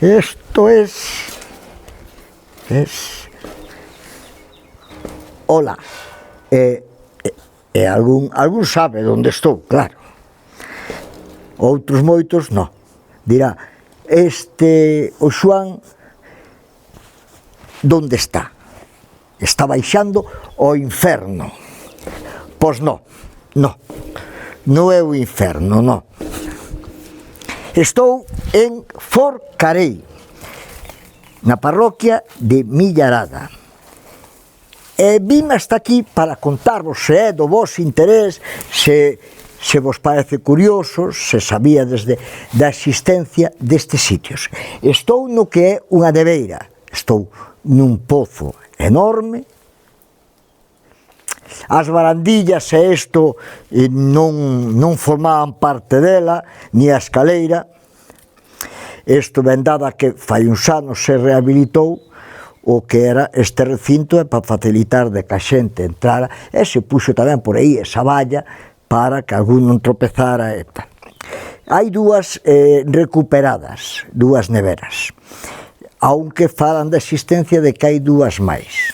Esto es... Ola. Algún sabe onde estou, claro. Outros moitos, non. Dirá, o Xoán, onde está? Está baixando ao inferno. Pois non, non. Non é o inferno, non. Estou en Forcarei, na parroquia de Millarada. E vime hasta aquí para contarvos, se é do vos interés, se vos parece curioso, se sabíades da existencia destes sitios. Estou no que é unha neveira, estou nun pozo enorme. As barandillas e isto non formaban parte dela, ni a escaleira. Isto ben dada que fai uns anos se rehabilitou o que era este recinto, para facilitar de que a xente entrara, e se puxo tamén por aí esa valla para que algún non tropezara e tal. Hai dúas recuperadas, dúas neveras, aunque falan da existencia de que hai dúas máis,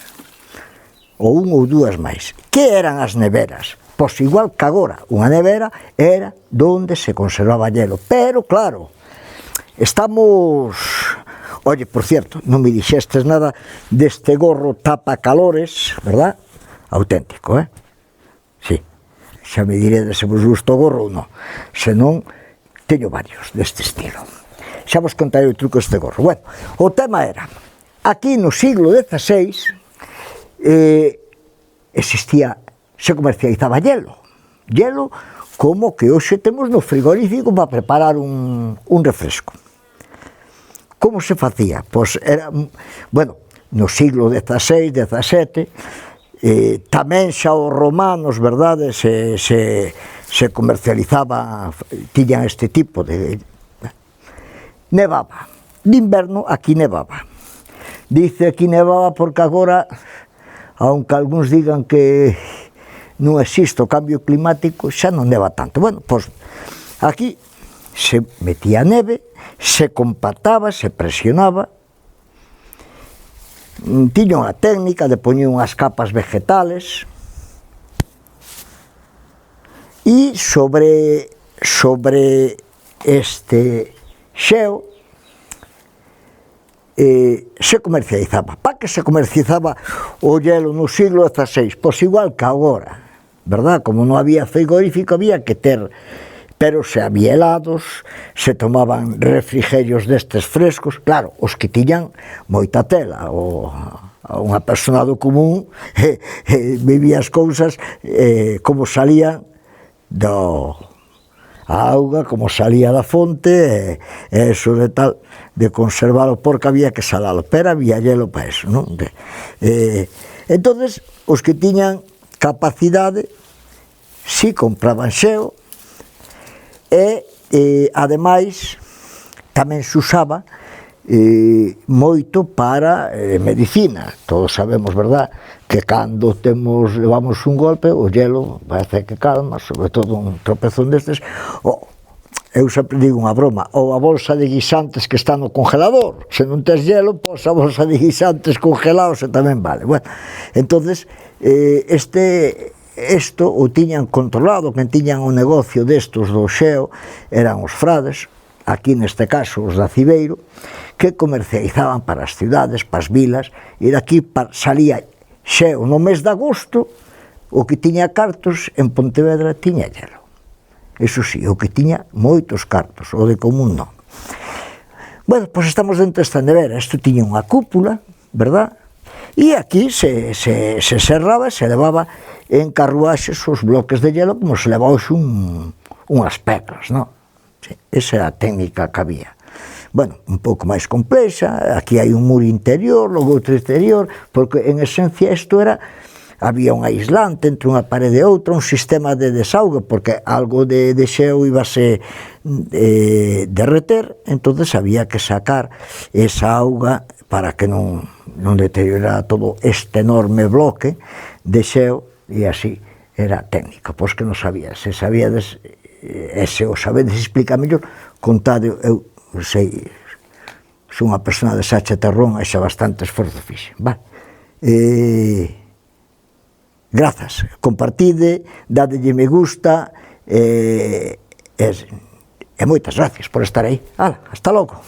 ou un ou dúas máis. Que eran as neveras? Pois igual que agora, unha nevera era donde se conservaba hielo, pero claro, estamos... Oye, por cierto, non me dixestes nada deste gorro tapa calores, verdad? Auténtico, Sí, xa me diredes se vos gusta o gorro ou non. Se non, teño varios deste estilo. Xa vos contarei o truco deste gorro. Bueno, o tema era, aquí no siglo XVI existía, se comercializaba hielo. Hielo como que hoxe temos no frigorífico para preparar un refresco. Como se facía? Pois era, bueno, no siglo XVI, XVII, tamén xa os romanos, verdade, se comercializaba, tiñan este tipo de... Nevaba. De inverno aquí nevaba. Dice aquí nevaba porque agora, aunque algúns digan que non existe o cambio climático, xa non neva tanto. Bueno, pois aquí se metía neve, se compactaba, se presionaba, tiña unha técnica de poñer unhas capas vegetales, e sobre este xeo se comercializaba. Para que se comercializaba o hielo no siglo XVI? Pois igual que agora, verdad? Como non había frigorífico, había que ter... Pero se había helados, se tomaban refrigerios destes frescos, claro, os que tiñan moita tela, ou unha persona do común vivía as cousas como salían a auga, como salía da fonte, e eso de tal, de conservalo, porque había que salalo, pero había hielo para eso, non? Entonces, os que tiñan capacidade, si compraban xeo, e ademais tamén se usaba moito para medicina. Todos sabemos, verdad, que cando levamos un golpe, o hielo parece que calma, sobre todo un tropezón destes. Eu sempre digo unha broma, ou a bolsa de guisantes que está no congelador, se non tes hielo, pois a bolsa de guisantes congelados e tamén vale. Bueno, entonces isto o tiñan controlado, quen tiñan o negocio destos do xeo eran os frades, aquí neste caso os da Cibeiro, que comercializaban para as cidades, para as vilas, e daqui salía xeo no mes de agosto, o que tiña cartos en Pontevedra tiña hielo. Eso sí, o que tiña moitos cartos, o de común non. Bueno, pois estamos dentro desta nevera, isto tiña unha cúpula, verdad? E aquí se serraba e se levaba en carruaxes os bloques de hielo como se leva hoxe unhas pedras, non? Sí, esa era a técnica que había. Bueno, un pouco máis complexa, aquí hai un muro interior, logo outro exterior, porque en esencia isto era, había un aislante entre unha parede e outra, un sistema de desaugue, porque algo de xeo íbase derreter, entonces había que sacar esa auga para que non deteriorara todo este enorme bloque de xeo, e así era técnica. Pois que non sabía, se sabíades, e se o sabedes explicar mellor, contade, eu sei, son unha persona de Sacha Terrón e xa bastante esforzo fixe, vale. Grazas, compartide, dadelle me gusta, e moitas gracias por estar aí. Hala, hasta logo.